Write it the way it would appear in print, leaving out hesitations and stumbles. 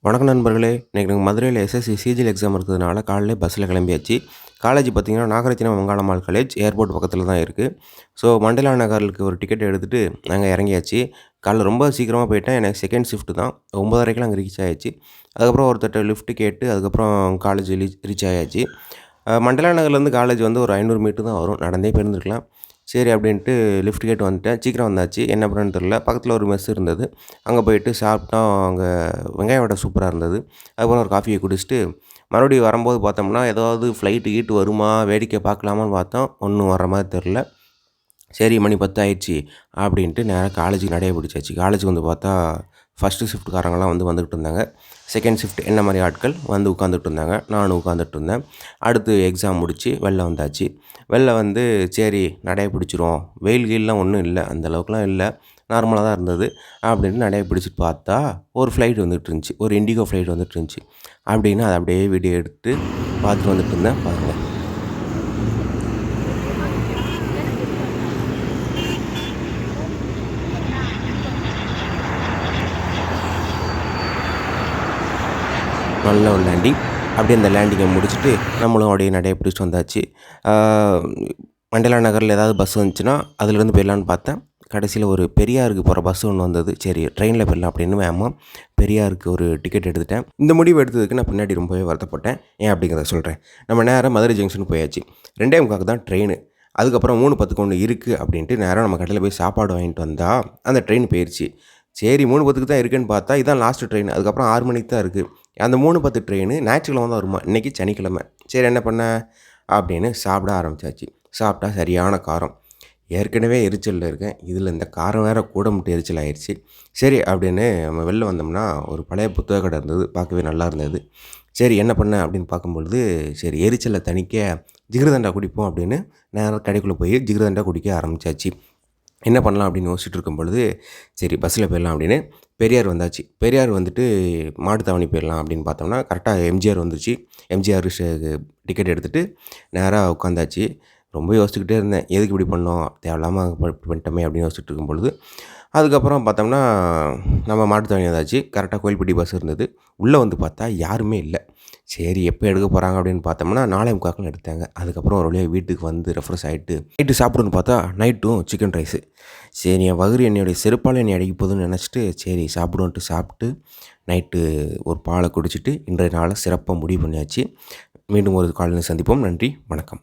வணக்கம் நண்பர்களே. இன்னைக்கு எனக்கு மதுரையில எஸ்எஸ்சி சிஜிஎல் எக்ஸாம் இருக்கிறதுனால காலையிலே பஸ்ஸில் கிளம்பியாச்சு. காலேஜ் பார்த்தீங்கன்னா, நாகரத்தினம் வெங்காளம்மாள் காலேஜ் ஏர்போர்ட் பக்கத்தில தான் இருக்குது. ஸோ மண்டேலா நகருக்கு ஒரு டிக்கெட் எடுத்துட்டு நாங்க இறங்கியாச்சு. காலைல ரொம்ப சீக்கிரமா போயிட்டேன். எனக்கு செகண்ட் ஷிஃப்ட் தான். 9:30க்கெல்லாம் அங்கே ரீச் ஆயாச்சு. அதுக்கப்புறம் ஒருத்தர்ட்ட லிஃப்ட் கேட்டு அதுக்கப்புறம் காலேஜ் ரீச் ஆயாச்சு. மண்டேலா நகர்லேருந்து காலேஜ் வந்து ஒரு 500 மீட்டர் தான் வரும். நடந்தே போயிருந்துருக்கலாம். சரி அப்படின்ட்டு லிஃப்ட் கேட்டு வந்துட்டேன். சீக்கிரம் வந்தாச்சு. என்ன பண்ணுறதுன்னு தெரியல. பக்கத்தில் ஒரு மெஸ் இருந்தது. அங்கே போயிட்டு சாப்பிட்டோம். அங்கே வெங்காய வடை சூப்பரா இருந்தது. அதுக்கப்புறம் ஒரு காஃபிய குடிச்சிட்டு, மறுபடியும் வரும்போது பார்த்தோம்னா, ஏதாவது ஃப்ளைட்டு கீட்டு வருமா, வேடிக்கை பார்க்கலாமான்னு பார்த்தோம். ஒண்ணும் வர்ற மாரி தெரில. சரி மணி 10 ஆயிடுச்சு அப்படின்ட்டு நேரா காலேஜுக்கு நடைய பிடிச்சாச்சு. காலேஜுக்கு வந்து பார்த்தா, ஃபஸ்ட்டு ஷிஃப்ட்காரங்கலாம் வந்துக்கிட்டு இருந்தாங்க. செகண்ட் ஷிஃப்ட் என்ன மாரி ஆட்கள் வந்து உட்காந்துட்டு இருந்தாங்க. நானும் உட்காந்துட்டு இருந்தேன். அடுத்து எக்ஸாம் முடிச்சு வெளில வந்தாச்சு. வெளில வந்து சரி நடைய பிடிச்சிருவோம். வெயில் கீல்லாம் ஒண்ணும் இல்ல. அந்த அளவுக்குலாம் இல்ல. நார்மலா தான் இருந்தது. அப்படின்ட்டு நடைய பிடிச்சிட்டு பார்த்தா, ஒரு ஃப்ளைட் வந்துட்டு இருந்துச்சு. ஒரு இண்டிகோ ஃப்ளைட் வந்துட்டு இருந்துச்சு. அப்படின்னு அத அப்படியே வீடியோ எடுத்து பார்த்துட்டு வந்துட்டு இருந்தேன். பாருங்க. நல்ல ஒரு லேண்டிங். அப்படியே அந்த லேண்டிங்கை முடிச்சுட்டு, நம்மளும் அப்படியே நடைய பிடிச்சிட்டு வந்தாச்சு. ஆ மண்டேலா நகர்ல ஏதாவது பஸ் வந்துச்சுன்னா, அதுலேருந்து போயிடலான்னு பார்த்தேன். கடைசியில ஒரு பெரியாருக்கு போகிற பஸ் ஒண்ணு வந்தது. சரி ட்ரெயின்ல போயிடலாம் அப்படின்னு வேகமா பெரியாருக்கு ஒரு டிக்கெட் எடுத்துட்டேன். இந்த முடிவு எடுத்ததுக்கு நான் பின்னாடி ரொம்பவே வருத்தப்பட்டேன். ஏன் அப்படிங்கிறத சொல்றேன். நம்ம நேரா மதுரை ஜங்ஷன் போயாச்சு. 2:45க்கு தான் ட்ரெயினு. அதுக்கப்புறம் 3:10க்கு ஒண்ணு இருக்கு அப்படின்ட்டு நேரா நம்ம கடையில போய் சாப்பாடு வாங்கிட்டு வந்தா, அந்த ட்ரெயின் போயிருச்சு. சரி 3:10க்கு தான் இருக்குன்னு பார்த்தா, இதான் லாஸ்ட் ட்ரெயின். அதுக்கப்புறம் 6 மணிக்கு தான் இருக்கு. அந்த 3:10 ட்ரெயின் ஞாயிற்றுக்கிழமை தான் வருமா. இன்னைக்கு சனிக்கிழமை. சரி என்ன பண்ண அப்படின்னு சாப்பிட ஆரம்பிச்சாச்சு. சாப்பிட்டா சரியான காரம். ஏற்கனவே எரிச்சல்ல இருக்கேன். இதில இந்த காரம் வேற கூட முட்டு எரிச்சல் ஆயிருச்சு. சரி அப்படின்னு நம்ம வெளில வந்தோம்னா, ஒரு பழைய புத்தக கடை இருந்தது. பார்க்கவே நல்லா இருந்தது. சரி என்ன பண்ண அப்படின்னு பார்க்கும்பொழுது, சரி எரிச்சல தணிக்க ஜிகர்தண்டா குடிப்போம் அப்படின்னு நேரா கடைக்குள்ள போய் ஜிகர்தண்டா குடிக்க ஆரம்பிச்சாச்சு. என்ன பண்ணலாம் அப்படின்னு யோசிச்சுட்டு இருக்கும் பொழுது, சரி பஸ்ஸில போயிடலாம் அப்படின்னு பெரியார் வந்தாச்சு. பெரியார் வந்துட்டு மாட்டுத்தாவணி போயிடலாம் அப்படின்னு பார்த்தோம்னா, கரெக்ட்டா எம்ஜிஆர் வந்துருச்சு. எம்ஜிஆர் டிக்கெட் எடுத்துட்டு நேரா உட்காந்தாச்சு. ரொம்ப யோசிச்சுக்கிட்டே இருந்தேன். எதுக்கு இப்படி பண்ணோம்? தேவையில்லாம இப்படி பண்ணிட்டோமே அப்படின்னு யோசிச்சுட்டு இருக்கும் பொழுது, அதுக்கப்புறம் பார்த்தோம்னா, நம்ம மாட்டுத்தாவணி வந்தாச்சு. கரெக்ட்டா கோயில்பட்டி பஸ் இருந்தது. உள்ள வந்து பார்த்தா யாருமே இல்ல. சரி எப்போ எடுக்க போறாங்க அப்படின்னு பார்த்தோம்னா, 4:45க்குலாம் எடுத்தாங்க. அதுக்கப்புறம் ஒரு வழியா வீட்டுக்கு வந்து ரெஃப்ரெஷ் ஆயிட்டு, நைட்டு சாப்பிடுன்னு பார்த்தா, நைட்டும் சிக்கன் ரைஸு. சரி என் வயிறு என்னுடைய செருப்பால என்னைய அடிக்க போகுதுன்னு நெனச்சுட்டு, சரி சாப்பிடுவோன்ட்டு சாப்பிட்டு, நைட்டு ஒரு பால குடிச்சிட்டு, இன்றைய நாள சிறப்பா முடிவு பண்ணியாச்சு. மீண்டும் ஒரு கால்ல சந்திப்போம். நன்றி, வணக்கம்.